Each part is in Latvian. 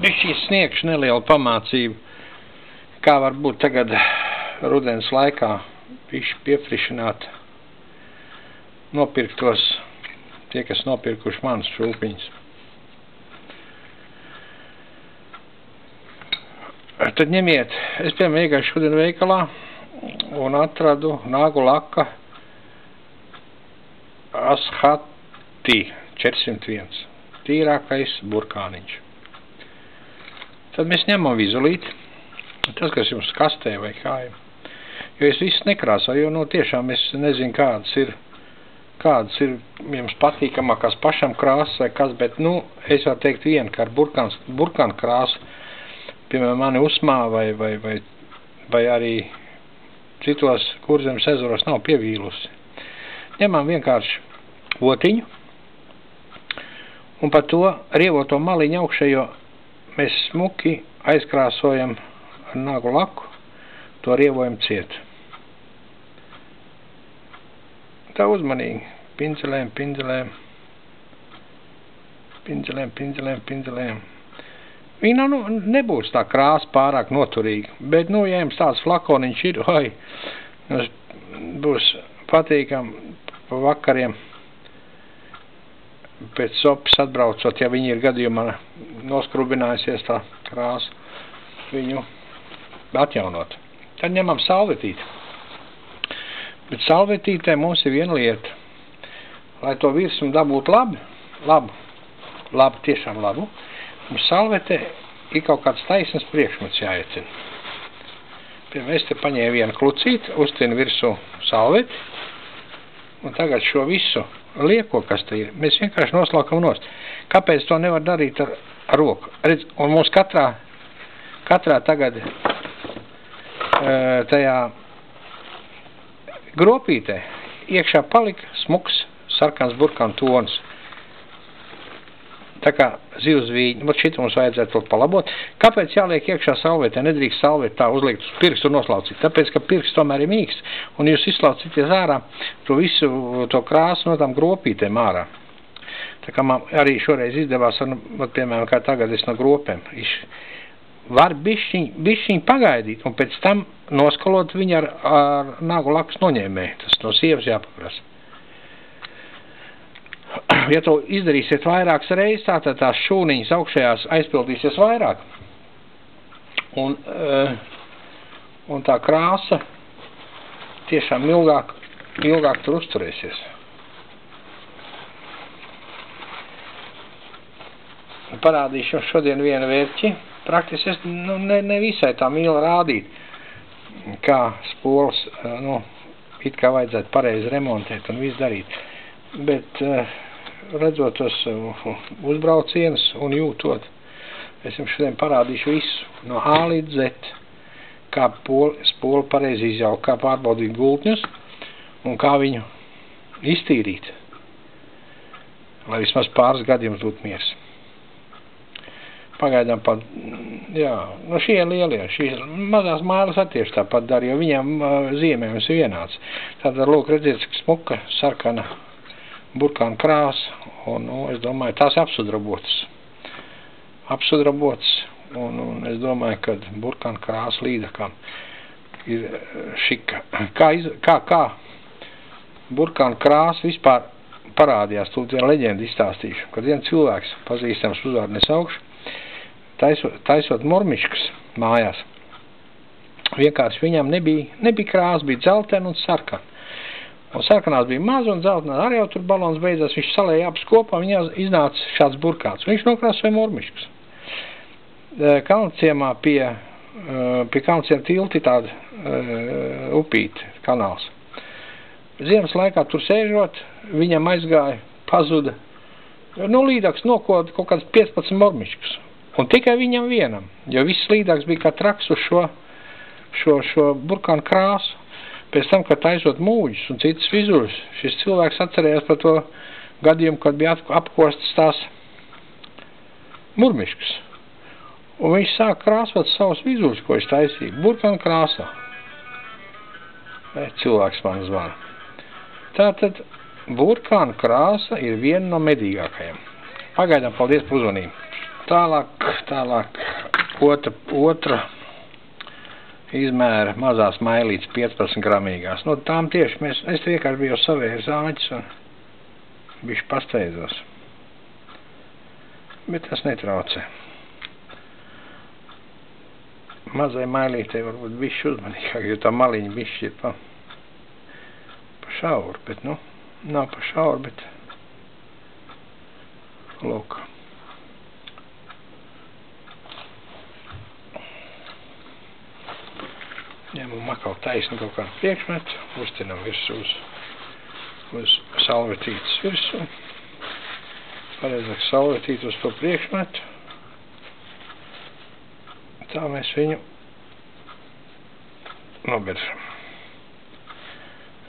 Šīs sniegšu nelielu pamācību, kā var būt tagad rudens laikā piefrišināt nopirktos, tie, kas nopirkuši manas šūpiņas. Tad ņemiet, es piemēram iegāju šodien veikalā un atradu nāgu laka Ashati 401, tīrākais burkāniņš. Tad mēs ņemam vizulīti, tas, kas jums kastē vai kājam, jo es visu nekrāsoju, jo tiešām es nezinu, kādas ir jums patīkamākās pašam krāsas vai kas, bet, es varu teikt vienu, ka ar burkānu krāsu, piemēram, mani Usmā vai arī citos Kurzemes ezeros nav pievīlusi. Ņemam vienkārši otiņu, un par to rievoto maliņu augšējo mēs smuki aizkrāsojam ar nagu laku, to rievojam ciet. Tā uzmanīgi, pinzelēm. Viņa nebūs tā krāsa pārāk noturīga, bet, ja jums tāds flakoniņš ir, būs patīkam pa vakariem pēc sopas atbraucot, ja viņi ir gadījumā noskrubinājusies tā krāsa, viņu atjaunot. Tad ņemam salvetīti. Bet salvetītē mums ir viena lieta. Lai to virsmu dabūtu labu, tiešām labu, mums salvetē ir kaut kāds taisnas priekšmets jāiecina. Piemēram, es te paņēmu vienu klucīti, uztinu virsū salveti, un tagad šo visu lieko, kas te ir, mēs vienkārši noslaukam nost. Kāpēc to nevar darīt ar roku? Redz, un mums katrā tagad tajā gropītē iekšā palika smuks sarkans burkānu tons. Tā kā zivzvīņi, šit mums vajadzētu vēl palabot. Kāpēc jāliek iekšā salvetē? Nedrīkst salveti tā uzliekt uz pirkstu un noslaucīt. Tāpēc, ka pirksts tomēr ir mīksts, un jūs izslaucīties ārā to visu to krāsu no tām gropītēm ārā. Tā kā man arī šoreiz izdevās, piemēram, kā tagad es no gropēm. Var bišķiņ pagaidīt, un pēc tam noskalot viņu ar nagu lakas noņēmēju. Tas no sievas jāpaprasa. Ja to izdarīsiet vairākas reizes, tātad tās šūniņas augšējās aizpildīsies vairāk. Un tā krāsa tiešām ilgāk tur uzturēsies. Parādīšu jums šodien vienu vērķi. Praktiski es ne visai tā mīlu rādīt, kā spoles, it kā vajadzētu pareizi remontēt un visu darīt. Bet redzot tos uzbraucienus un jūtot, es jums šodien parādīšu visu, no A līdz Z, kā spoli pareizi izjaukt, kā pārbaudīt gultņus un kā viņu iztīrīt, lai vismaz pāris gadi jums būtu miers. Pagaidām pat, šie lielie, šīs mazās mājas attieši tāpat dara, jo viņām ziemēm ir vienāds. Tātad, lūk, redziet, cik smuka, sarkana burkāna krāsa, un es domāju, tās ir apsudrabotas, un es domāju, ka burkāna krāsa līdakām ir šika. Kā burkāna krāsa vispār parādījās, tūlīt viena leģenda izstāstīšu, kad viens cilvēks, pazīstams uzvārdu nesaukšu, taisot mormiškas mājās, vienkārši viņam nebija krāsa, bija dzeltena un sarkana. Un sarkanās bija maza un dzeltenā arī jau tur balons beidzās, viņš salēja abas kopā, viņā iznāca šāds burkāns. Viņš nokrāsoja mormiškas. Kalnciemā pie Kalnciem tilti tāda upīte, kanāls. Ziemas laikā tur sēžot, viņam aizgāja, pazuda, līdāks nokod kaut kāds 15 mormiškas. Un tikai viņam vienam, jo viss līdāks bija kā traks uz šo burkānu krāsu. Pēc tam, kad taisot mūģus un citas vizuļus, šis cilvēks atcerējās par to gadījumu, kad bija apkostas tās murmiškas. Un viņš sāk krāsot savus vizuļus, ko viņš taisīja, burkānu krāsā. Cilvēks man zvana. Tātad burkānu krāsa ir viena no medīgākajām. Pagaidām, paldies par uzmanību. Tālāk otra izmēra mazās mailītes 15 gramīgās. No tām tieši es vienkārši biju savēju zāģis un bišķi pasteidzos. Bet tas netraucē. Mazai mailītei varbūt bišķi uzmanīgāk, jo tā maliņa bišķi ir pa šauru, bet nav pa šauru, bet lūk. Ņemam atkal taisni kaut kādu priekšmetu, uztinam virsū uz salvetītes virsū. Pareizāk salvetīt uz to priekšmetu. Tā mēs viņu nobiržam.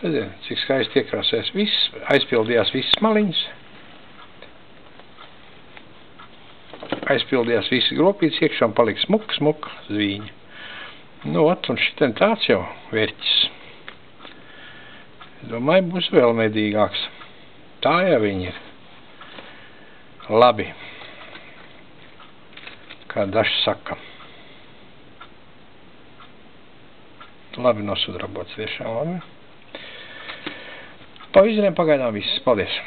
Redziet, cik skaisti iekrāsēs viss, aizpildījās visas maliņas. Aizpildījās visas gropītes, iekšā un palika smuka zvīņa. Un šitien tāds jau vērķis. Es domāju, būs vēl medīgāks. Tā jau viņi ir. Labi. Kā dažs saka. Labi nosudrabots tiešām labi. Pa izriem pagaidām viss. Paldies!